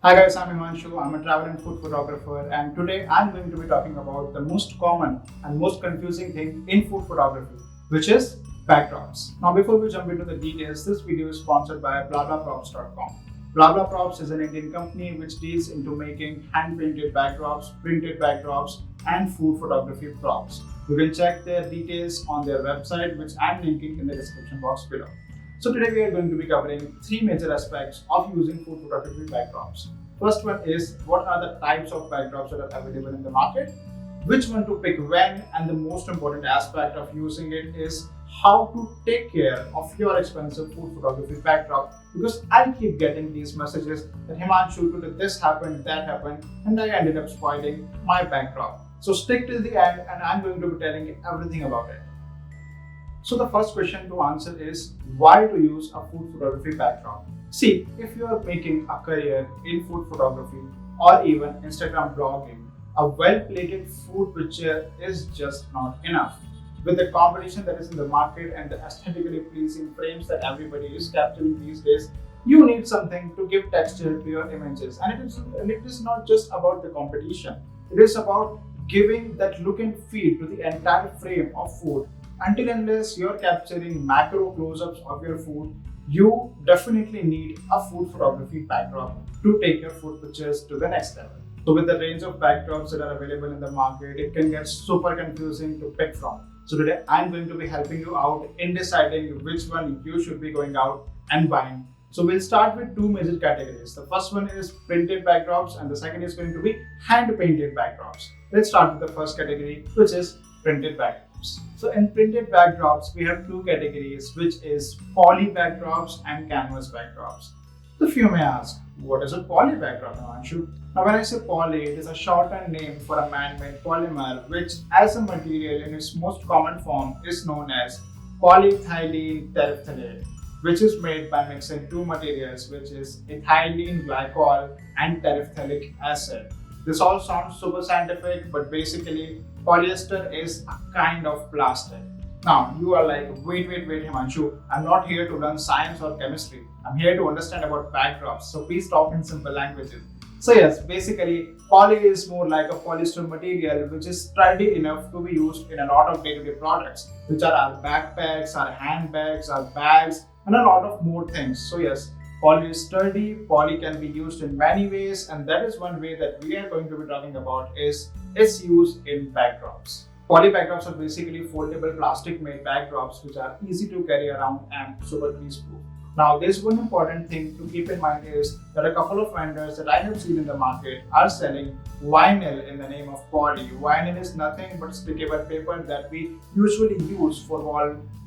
Hi guys, I'm Himanshu. I'm a travel and food photographer, and today I'm going to be talking about the most common and most confusing thing in food photography, which is backdrops. Now, before we jump into the details, this video is sponsored by BlaBlaProps.com. BlaBlaProps is an Indian company which deals into making hand-painted backdrops, printed backdrops, and food photography props. You can check their details on their website, which I'm linking in the description box below. So today we are going to be covering three major aspects of using food photography backdrops. First one is what are the types of backdrops that are available in the market, which one to pick when, and the most important aspect of using it is how to take care of your expensive food photography backdrop, because I keep getting these messages that Himanshu, today this happened, that happened, and I ended up spoiling my backdrop. So stick till the end and I'm going to be telling you everything about it. So the first question to answer is why to use a food photography backdrop. See, if you are making a career in food photography or even Instagram blogging, a well-plated food picture is just not enough. With the competition that is in the market and the aesthetically pleasing frames that everybody is capturing these days, you need something to give texture to your images. And it is not just about the competition. It is about giving that look and feel to the entire frame of food. Until unless you're capturing macro close-ups of your food, you definitely need a food photography backdrop to take your food pictures to the next level. So with the range of backdrops that are available in the market, it can get super confusing to pick from. So today I'm going to be helping you out in deciding which one you should be going out and buying. So we'll start with two major categories. The first one is printed backdrops and the second is going to be hand painted backdrops. Let's start with the first category, which is printed backdrops. So in printed backdrops, we have two categories, which is poly backdrops and canvas backdrops. So few may ask, what is a poly backdrop, Himanshu? Now when I say poly, it is a shortened name for a man-made polymer, which as a material in its most common form is known as polyethylene terephthalate, which is made by mixing two materials, which is ethylene glycol and terephthalic acid. This all sounds super scientific, but basically polyester is a kind of plastic. Now you are like, wait, Himanshu, I'm not here to learn science or chemistry. I'm here to understand about backdrops. So please talk in simple languages. So yes, basically poly is more like a polyester material which is sturdy enough to be used in a lot of day-to-day products, which are our backpacks, our handbags, our bags, and a lot of more things. So yes, poly is sturdy, poly can be used in many ways, and that is one way that we are going to be talking about is its use in backdrops. Poly backdrops are basically foldable plastic made backdrops which are easy to carry around and super grease proof. Now, there's one important thing to keep in mind is that a couple of vendors that I have seen in the market are selling vinyl in the name of poly. Vinyl is nothing but stickable paper that we usually use for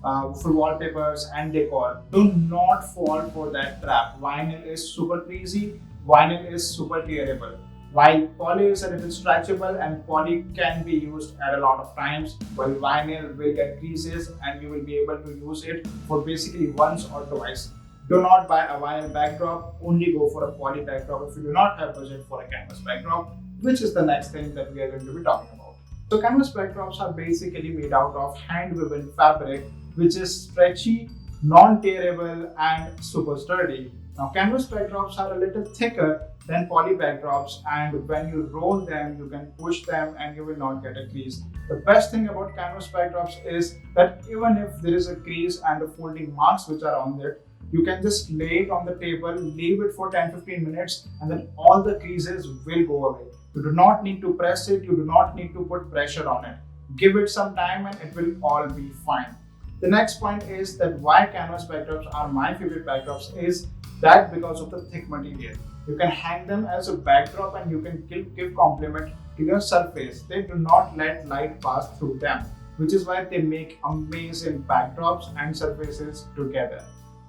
wallpapers and decor. Do not fall for that trap. Vinyl is super greasy. Vinyl is super tearable. While poly is a little stretchable and poly can be used at a lot of times, while vinyl will get creases and you will be able to use it for basically once or twice. Do not buy a vinyl backdrop, only go for a poly backdrop if you do not have budget for a canvas backdrop, which is the next thing that we are going to be talking about. So canvas backdrops are basically made out of hand-woven fabric, which is stretchy, non-tearable and super sturdy. Now canvas backdrops are a little thicker than poly backdrops, and when you roll them you can push them and you will not get a crease. The best thing about canvas backdrops is that even if there is a crease and the folding marks which are on it, you can just lay it on the table, leave it for 10-15 minutes, and then all the creases will go away. You do not need to press it, you do not need to put pressure on it. Give it some time and it will all be fine. The next point is that why canvas backdrops are my favorite backdrops is that because of the thick material. You can hang them as a backdrop and you can give complement to your surface. They do not let light pass through them, which is why they make amazing backdrops and surfaces together.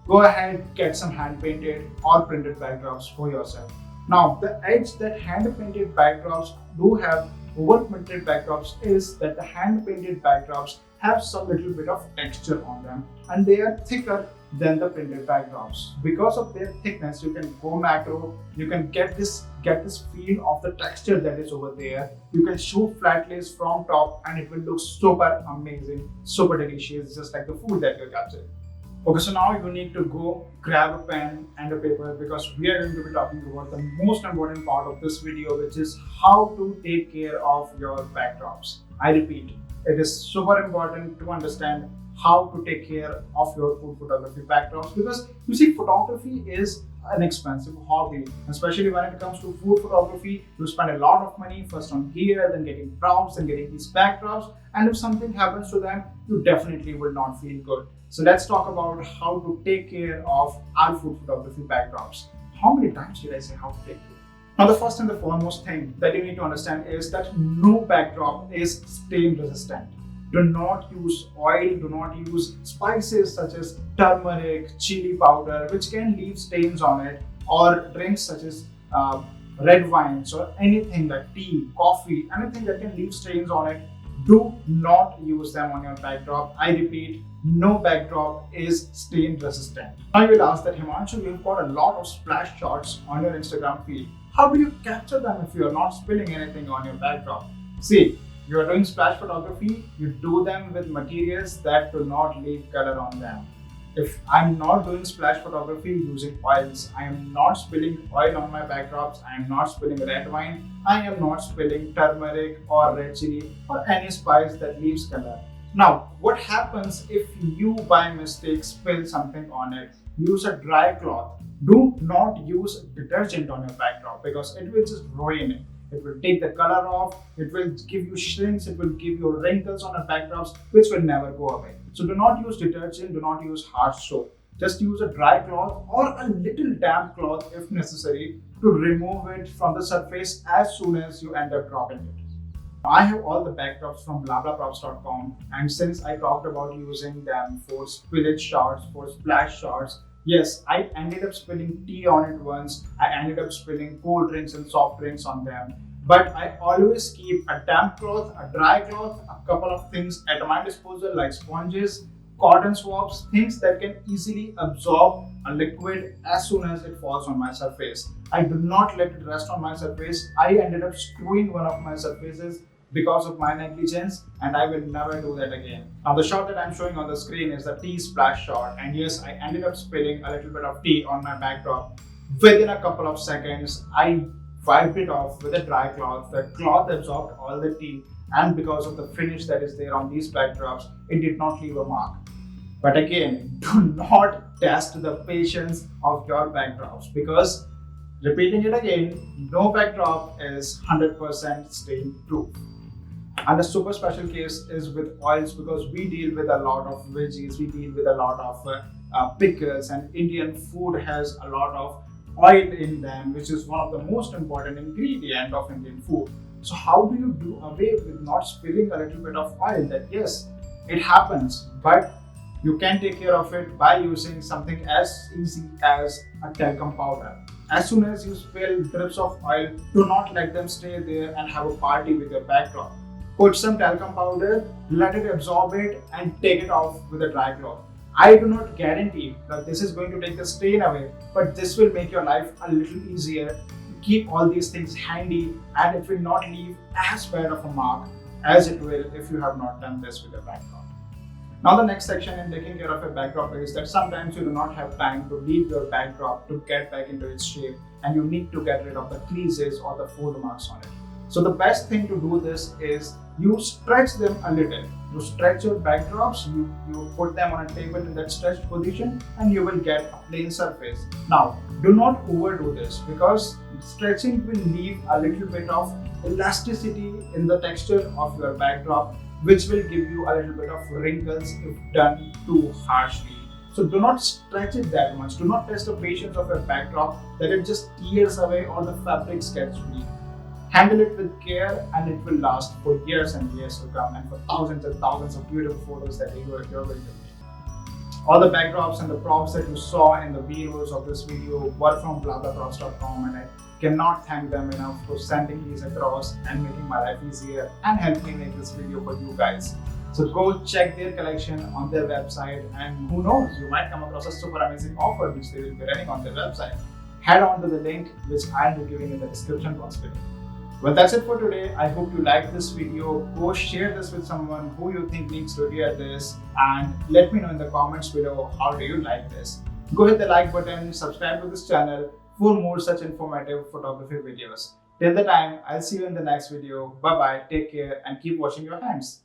Go ahead, get some hand painted or printed backdrops for yourself. Now, the edge that hand painted backdrops do have over printed backdrops is that the hand painted backdrops have some little bit of texture on them and they are thicker than the printed backdrops. Because of their thickness, you can go macro, you can get this feel of the texture that is over there. You can shoot flat lays from top and it will look super amazing, super delicious, just like the food that you're capturing. Okay, so now you need to go grab a pen and a paper because we are going to be talking about the most important part of this video, which is how to take care of your backdrops. I repeat, it is super important to understand how to take care of your food photography backdrops because you see, photography is an expensive hobby, especially when it comes to food photography. You spend a lot of money first on gear, then getting props, then getting these backdrops, and if something happens to them, you definitely will not feel good. So let's talk about how to take care of our food photography backdrops. How many times did I say how to take care? Now, the first and the foremost thing that you need to understand is that no backdrop is stain resistant. Do not use oil, do not use spices such as turmeric, chili powder, which can leave stains on it, or drinks such as red wines or anything like tea, coffee, anything that can leave stains on it. Do not use them on your backdrop. I repeat, no backdrop is stain resistant. Now you will ask that, Himanshu, you've got a lot of splash shots on your Instagram feed. How do you capture them if you're not spilling anything on your backdrop? See, you are doing splash photography, you do them with materials that do not leave color on them. If I'm not doing splash photography using oils, I am not spilling oil on my backdrops, I am not spilling red wine, I am not spilling turmeric or red chili or any spice that leaves color. Now, what happens if you by mistake spill something on it? Use a dry cloth. Do not use detergent on your backdrop because it will just ruin it. It will take the color off, it will give you shrinks, it will give you wrinkles on your backdrops, which will never go away. So do not use detergent, do not use harsh soap. Just use a dry cloth or a little damp cloth if necessary to remove it from the surface as soon as you end up dropping it. I have all the backdrops from blablaprops.com, and since I talked about using them for spillage shots, for splash shots, yes, I ended up spilling tea on it once. I ended up spilling cold drinks and soft drinks on them. But I always keep a damp cloth, a dry cloth, a couple of things at my disposal like sponges, cotton swabs, things that can easily absorb a liquid as soon as it falls on my surface. I do not let it rest on my surface. I ended up screwing one of my surfaces because of my negligence, and I will never do that again. Now the shot that I'm showing on the screen is the tea splash shot, and yes, I ended up spilling a little bit of tea on my backdrop. Within a couple of seconds, I wiped it off with a dry cloth. The cloth absorbed all the tea, and because of the finish that is there on these backdrops, it did not leave a mark. But again, do not test the patience of your backdrops because, repeating it again, no backdrop is 100% stain proof. And a super special case is with oils because we deal with a lot of veggies, we deal with a lot of pickles, and Indian food has a lot of oil in them, which is one of the most important ingredient of Indian food. So how do you do away with not spilling a little bit of oil? That yes, it happens, but you can take care of it by using something as easy as a talcum powder. As soon as you spill drips of oil, do not let them stay there and have a party with your backdrop. Put some talcum powder, let it absorb it, and take it off with a dry cloth. I do not guarantee that this is going to take the stain away, but this will make your life a little easier. Keep all these things handy, and it will not leave as bad of a mark as it will if you have not done this with your backdrop. Now the next section in taking care of a backdrop is that sometimes you do not have time to leave your backdrop to get back into its shape, and you need to get rid of the creases or the fold marks on it. So the best thing to do this is you stretch them a little. You stretch your backdrops, you put them on a table in that stretched position, and you will get a plain surface. Now, do not overdo this because stretching will leave a little bit of elasticity in the texture of your backdrop, which will give you a little bit of wrinkles if done too harshly. So do not stretch it that much. Do not test the patience of your backdrop that it just tears away or the fabrics gets weak. Handle it with care and it will last for years and years to come, and for thousands and thousands of beautiful photos that you're going to make. All the backdrops and the props that you saw in the videos of this video were from blablaprops.com, and I cannot thank them enough for sending these across and making my life easier and help me make this video for you guys. So go check their collection on their website, and who knows, you might come across a super amazing offer which they will be running on their website. Head on to the link which I'll be giving in the description box below. Well, that's it for today. I hope you liked this video. Go share this with someone who you think needs to hear this, and let me know in the comments below how do you like this. Go hit the like button, subscribe to this channel for more such informative photography videos. Till the time, I'll see you in the next video. Bye bye, take care, and keep washing your hands.